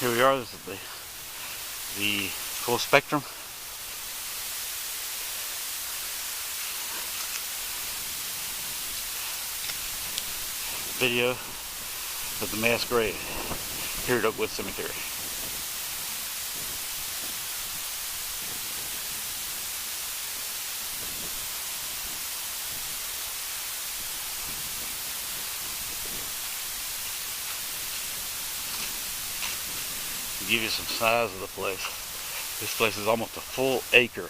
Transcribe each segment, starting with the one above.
Here we are. This is the full spectrum. Video of the mass grave here at Oakwood Cemetery. To give you some size of the place, this place is almost a full acre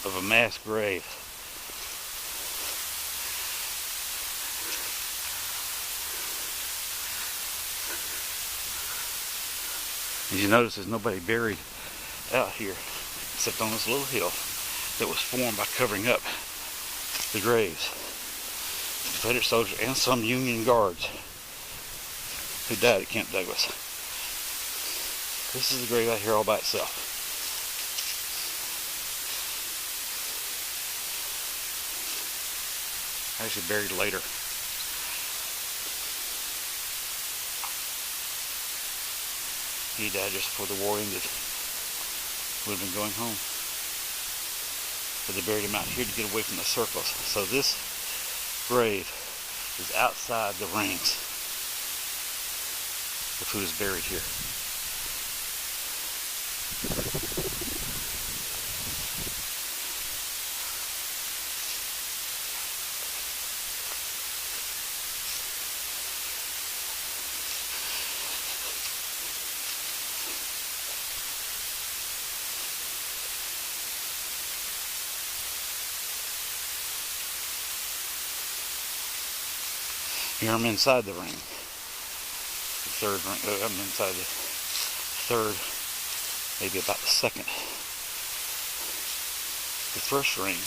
of a mass grave. As you notice, there's nobody buried out here except on this little hill that was formed by covering up the graves. Confederate soldiers and some Union guards who died at Camp Douglas. This is the grave out here all by itself. Actually buried later. He died just before the war ended. Would have been going home. But they buried him out here to get away from the circles. So this grave is outside the rings of who is buried here. Here I'm inside the ring. The third ring. I'm inside the third, maybe about the second. The first ring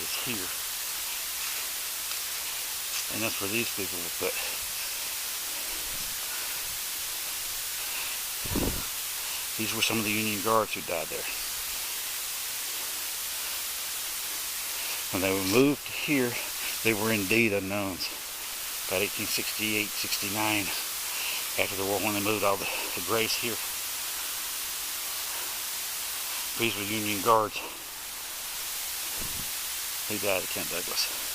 is here. And that's where these people were put. These were some of the Union guards who died there. When they were moved here, they were indeed unknowns. About 1868, 69, after the war, when they moved all the graves here. These were Union guards who died at Camp Douglas.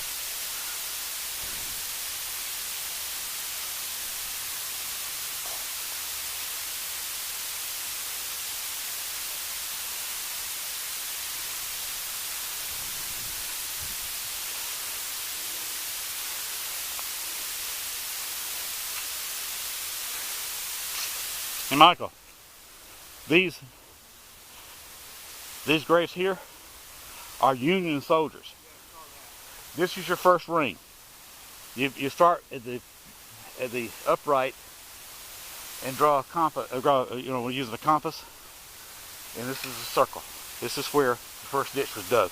Hey Michael, these graves here are Union soldiers. This is your first ring. You start at the upright and draw a compass. We're using a compass, and this is a circle. This is where the first ditch was dug,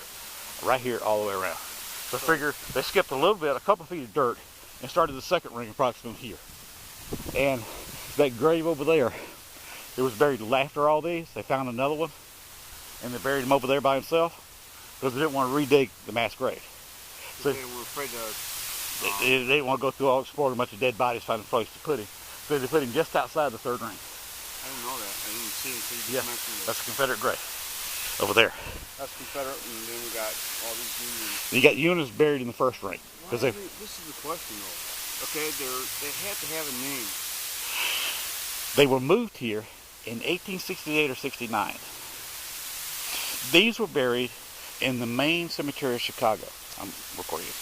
right here all the way around. So figure they skipped a little bit, a couple feet of dirt, and started the second ring approximately here. And that grave over there, it was buried after all these. They found another one, and they buried him over there by himself because they didn't want to redig the mass grave. So they were afraid to. They didn't want to go through all exploring a bunch of dead bodies, find a place to put him. So they put him just outside the third ring. I didn't know that. I didn't see it until you just mentioned it. That's a Confederate grave over there. That's Confederate, and then we got all these Unions. You got Unions buried in the first ring. This is the question, though. Okay, they had to have a name. They were moved here in 1868 or 69. These were buried in the main cemetery of Chicago. I'm recording it.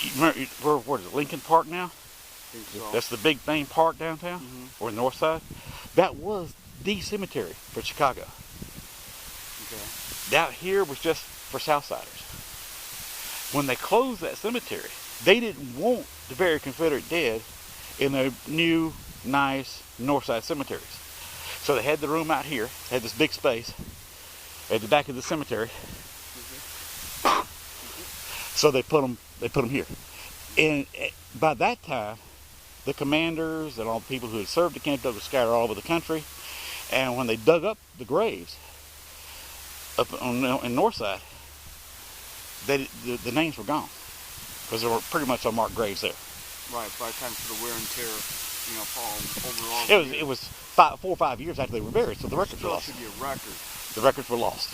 You remember, what is it, Lincoln Park now? I think so. That's the big main park downtown, or north side. That was the cemetery for Chicago. Okay. Out here was just for Southsiders. When they closed that cemetery, they didn't want to bury Confederate dead in the new, nice northside cemeteries. So they had the room out here, had this big space at the back of the cemetery. So they put them here. And by that time, the commanders and all the people who had served at Camp Douglas were scattered all over the country. And when they dug up the graves up on the north side, the names were gone because there were pretty much unmarked graves there. Right, by the time for the wear and tear. you know, Paul, overall. It was 4 or 5 years after they were buried, so the records were Still lost. should be a record. The records were lost.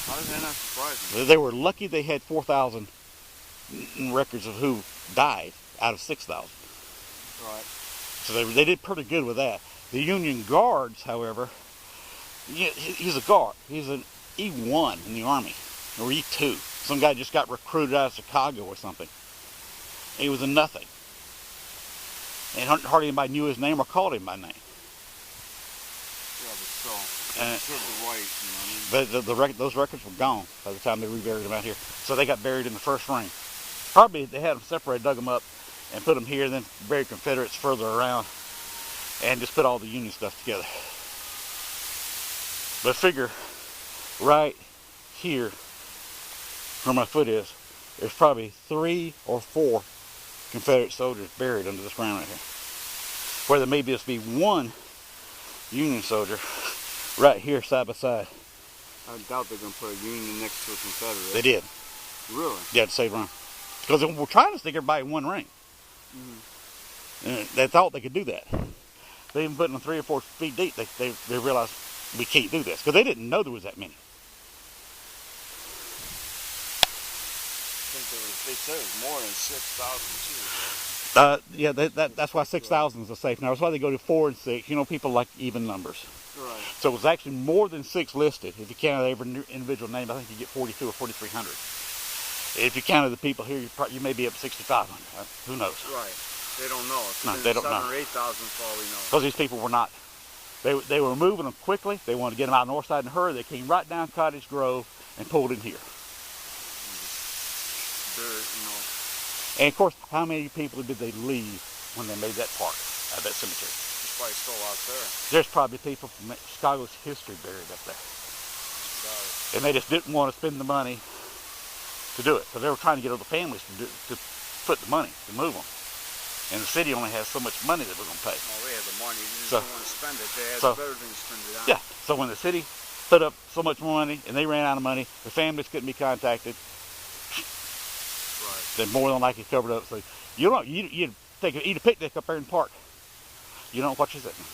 How does that not surprise me? They were lucky they had 4,000 records of who died out of 6,000. Right. So they did pretty good with that. The Union Guards, however, he's a guard. He's an E1 in the Army, or E2. Some guy just got recruited out of Chicago or something. He was a nothing. And hardly anybody knew his name or called him by name. Yeah, but still, served the right, you know what I mean? But those records were gone by the time they reburied them out here. So they got buried in the first ring. Probably they had them separated, dug them up, and put them here, and then buried Confederates further around, and just put all the Union stuff together. But figure, right here, where my foot is, there's probably 3 or 4 Confederate soldiers buried under this ground right here. Where there may just be one Union soldier right here side by side. I doubt they're going to put a Union next to a Confederate. They did. Really? Yeah, to save room. Because we're trying to stick everybody in one ring. Mm-hmm. And they thought they could do that. They even put them 3 or 4 feet deep. They realized we can't do this. Because they didn't know there was that many. I think they said it was more than 6,000 too. Yeah, that's why 6,000 is a safe number. That's why they go to 4 and 6. You know, people like even numbers. Right. So it was actually more than 6 listed. If you counted every individual name, I think you get 42 or 4,300. If you counted the people here, you may be up to 6,500. Who knows? Right. They don't know. No, they don't know. 7,000 or 8,000 for all we know. Because these people were not. They were moving them quickly. They wanted to get them out of the north side in a hurry. They came right down Cottage Grove and pulled in here. Dirt, you know. And of course, how many people did they leave when they made that park at that cemetery? There's probably still out there. There's probably people from Chicago's history buried up there. And they just didn't want to spend the money to do it. So they were trying to get other families to put the money, to move them. And the city only has so much money that we're going to pay. Well, they had the money. They just didn't want to spend it. They had better things to spend it on. Yeah. So when the city put up so much more money and they ran out of money, the families couldn't be contacted. Right. They're more than likely covered up. So you eat a picnic up there in the park. You don't know what you're sitting.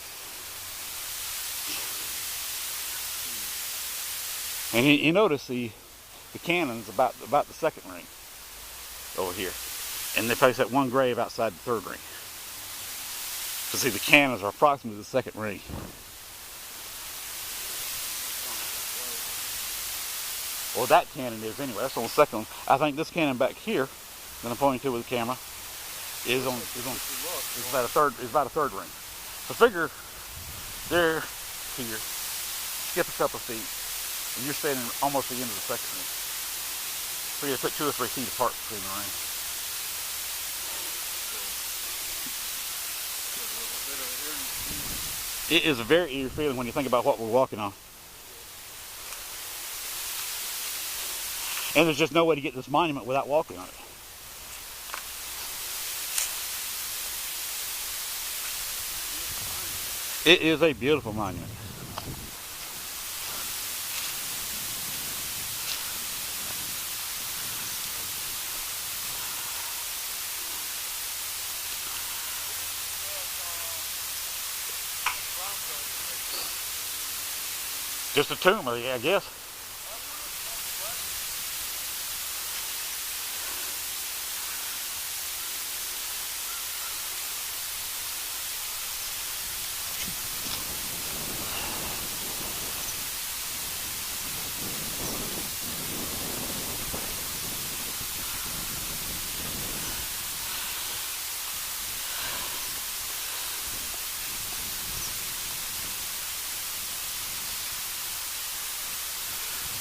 And you notice the cannon's about the second ring over here. And they place that one grave outside the third ring. So see, the cannons are approximately the second ring. Well, that cannon is anyway. That's on the second one. I think this cannon back here that I'm pointing to with the camera is about a third ring. So figure they're here, skip a couple of feet, and you're standing almost the end of the second ring. So you put 2 or 3 feet apart between the rings. It is a very eerie feeling when you think about what we're walking on. And there's just no way to get this monument without walking on it. It is a beautiful monument. Just a tomb, I guess.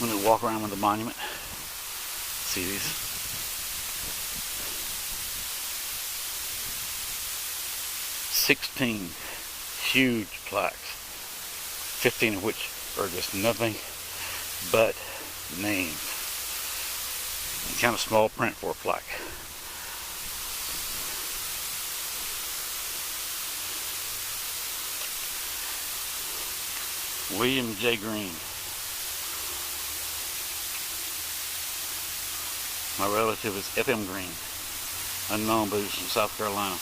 I'm going to walk around with the monument. See these? "16 huge plaques, 15 of which are just nothing but names. And kind of small print for a plaque. William J. Green. My relative is F.M. Green, unknown, but he's from South Carolina.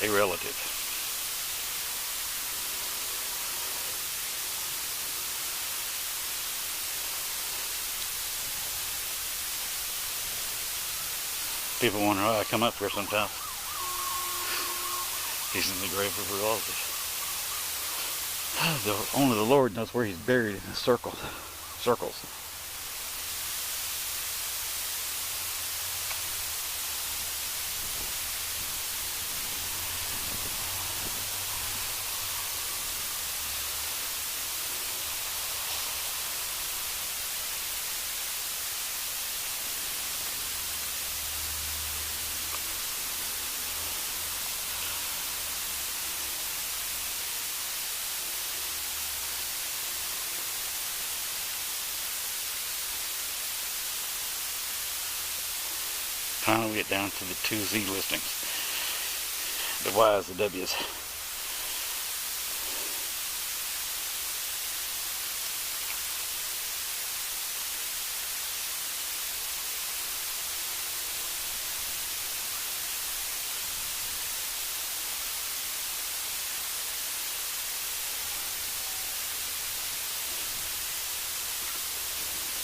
a relative. People wonder why I come up here sometimes. He's in the grave of a relative. Only the Lord knows where he's buried in the circles. Finally we get down to the 2 Z listings. The Y's, the W's.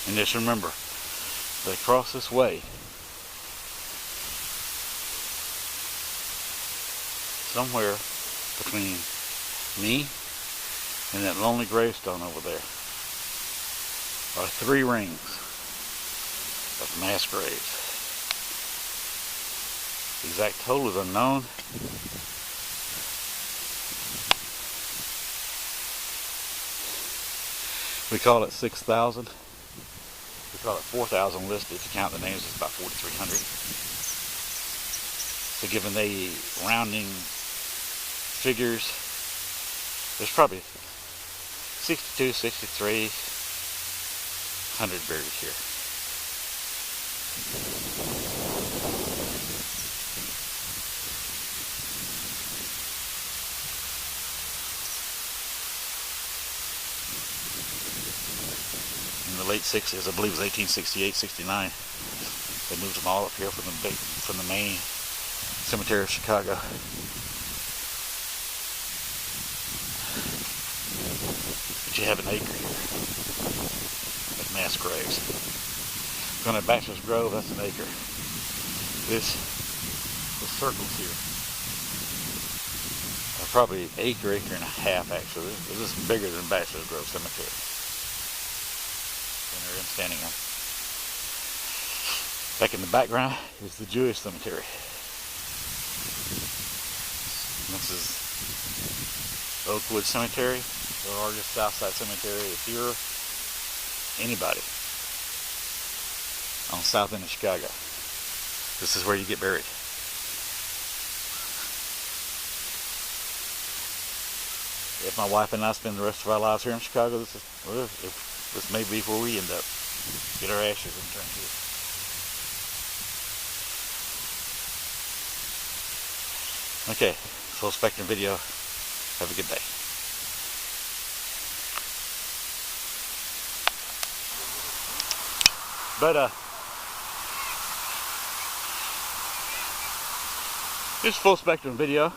And just remember, they cross this way. Somewhere between me and that lonely gravestone over there are 3 rings of mass graves. The exact total is unknown. We call it 6,000. We call it 4,000 listed. If you count the names, it's about 4,300. So given the rounding figures, there's probably 62, 6,300 buried here. In the late 60s, I believe it was 1868, 69, they moved them all up here from the main cemetery of Chicago. But you have an acre here of mass graves. Going to Bachelor's Grove, that's an acre. The circles here are probably an acre and a half actually. This is bigger than Bachelor's Grove Cemetery. And they're standing on. Back in the background is the Jewish cemetery. This is Oakwood Cemetery, the largest Southside cemetery. If you're anybody on south end of Chicago, this is where you get buried. If my wife and I spend the rest of our lives here in Chicago, this may be where we end up. Get our ashes interned here. Okay, full spectrum video. Have a good day. But this full spectrum video.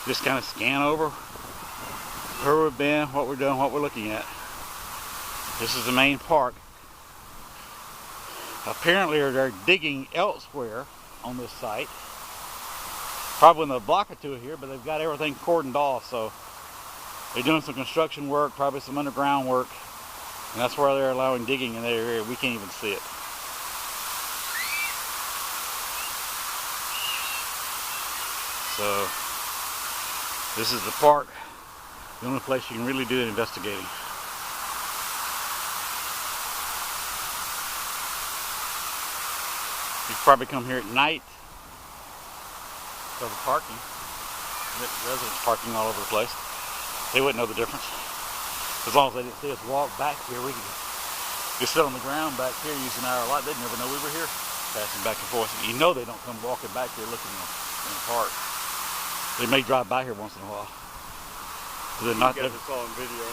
Just kind of scan over where we've been, what we're doing, what we're looking at. This is the main park. Apparently they're digging elsewhere on this site. Probably in a block or two here, but they've got everything cordoned off, so they're doing some construction work, probably some underground work, and that's where they're allowing digging in that area. We can't even see it. So this is the park, the only place you can really do investigating. You probably come here at night because of parking. Residents parking all over the place. They wouldn't know the difference. As long as they didn't see us walk back here, we could just sit on the ground back here using our light. They'd never know we were here, passing back and forth. You know they don't come walking back here looking in the park. They may drive by here once in a while. They're not. You guys saw on video.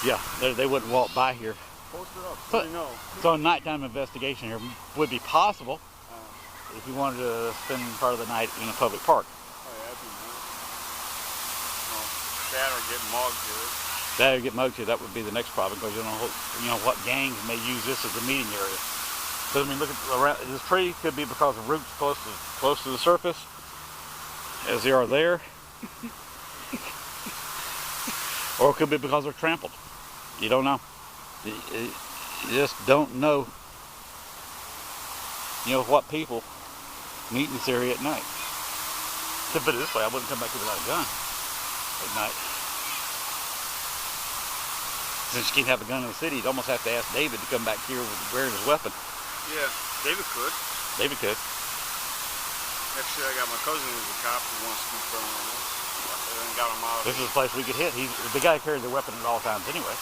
Yeah, they wouldn't walk by here Post it up. So you know. So a nighttime investigation here would be possible if you wanted to spend part of the night in a public park. Oh yeah, that'd be nice. Well, that or get mugged here. That or get mugged here. That would be the next problem, because you know what gangs may use this as a meeting area. So I mean, look at around. This tree could be because of roots close to the surface, as they are there, or it could be because they're trampled. You don't know. You just don't know. You know what people meet in this area at night. To put it this way, I wouldn't come back here without a gun at night. Since you can't have a gun in the city, you'd almost have to ask David to come back here wearing his weapon. Yeah, David could. David could. Actually, I got my cousin who's a cop who wants to keep and got him out. This is a place we could hit. He's the guy carries the weapon at all times anyway.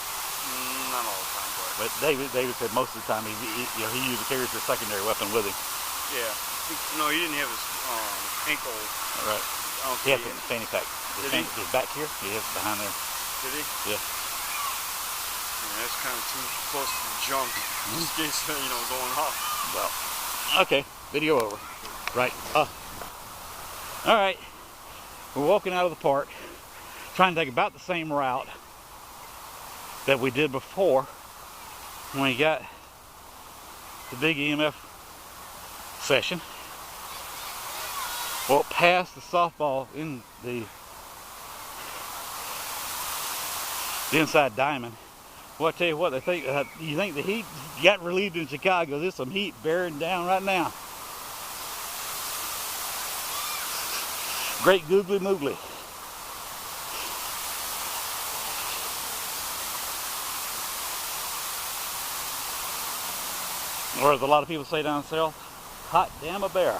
Not all the time, but David said most of the time he usually carries the secondary weapon with him. Yeah. No, he didn't have his ankle. All right. He had it in the fanny pack. His back here. He has it behind there. Did he? Yeah. That's kind of too close to the junk, just in case, going off. Well, okay, video over. Right. All right. We're walking out of the park, trying to take about the same route that we did before when we got the big EMF session. Well, past the softball in the inside diamond. Well, I tell you what, they think you think the heat got relieved in Chicago. There's some heat bearing down right now. Great googly moogly. Or as a lot of people say down south, hot damn a bear.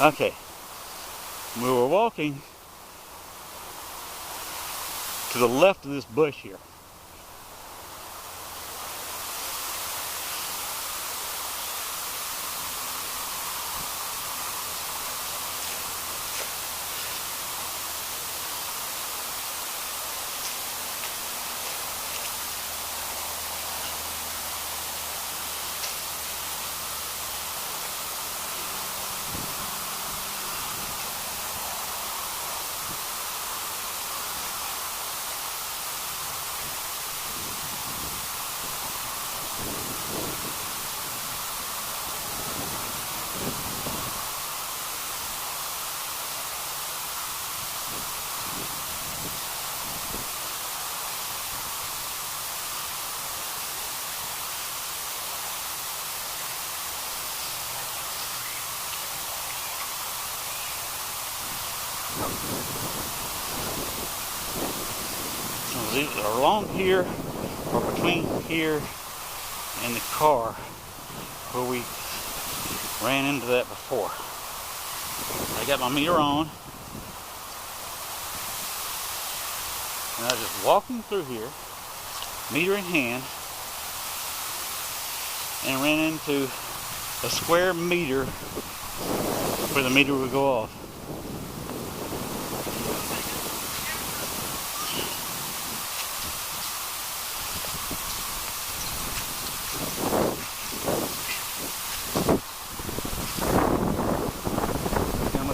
Okay, we were walking to the left of this bush here. So along here, or between here and the car, where we ran into that before. I got my meter on, and I was just walking through here, meter in hand, and ran into a square meter where the meter would go off.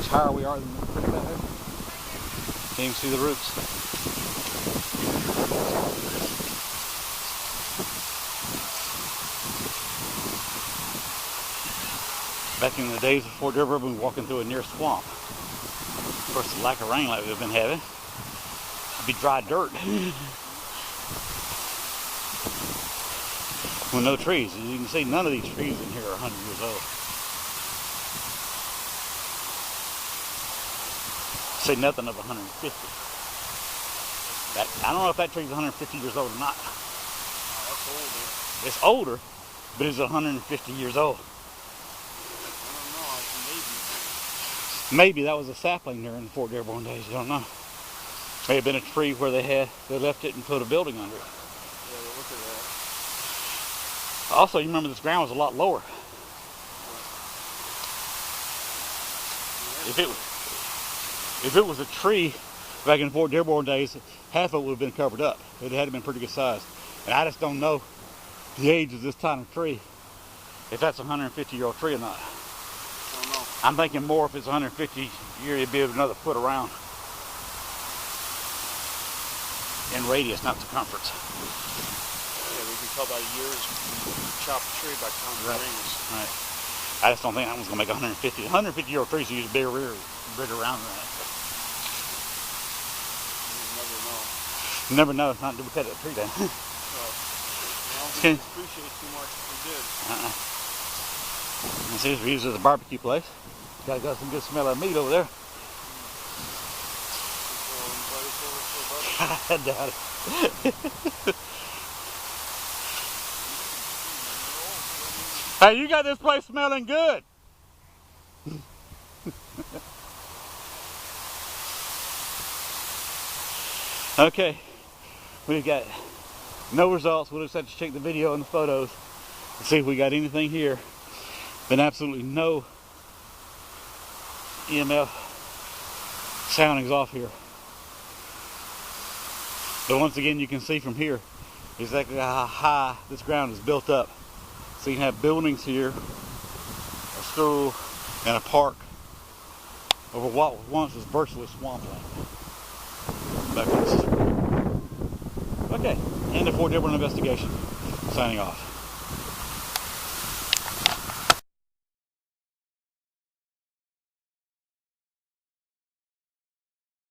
Higher we are than the creek back there. Can't even see the roots. Back in the days of Fort River, we were walking through a near swamp. Of course, the lack of rain like we've been having, it'd be dry dirt. With no trees. As you can see, none of these trees in here are 100 years old. Say nothing of 150. I don't know if that tree's 150 years old or not. Oh, that's older. It's older, but it's 150 years old. I don't know, Maybe that was a sapling there in the Fort Dearborn days, you don't know. May have been a tree where they left it and put a building under it. Yeah, look at that. Also, you remember this ground was a lot lower. Yeah, if it was a tree back in Fort Dearborn days, half of it would have been covered up. It had been pretty good size. And I just don't know the age of this kind of tree, if that's a 150-year-old tree or not. I don't know. I'm thinking more if it's 150 years, it'd be another foot around in radius, not circumference. Yeah, we can tell by years when you chop a tree by counting the rings. Right. I just don't think that one's gonna make 150. 150-year-old trees use bigger around than that. You never know. It's not to cut that tree down. So, I don't think we appreciate too much if we did. You see, we use it as a barbecue place. Got some good smell of meat over there. I doubt it. Hey, you got this place smelling good. Okay, we've got no results. We'll just have to check the video and the photos and see if we got anything here. Been absolutely no EMF soundings off here. But once again, you can see from here exactly how high this ground is built up. So you can have buildings here, a school, and a park over what once was virtually swampland. Okay, end of Fort Dearborn investigation. Signing off.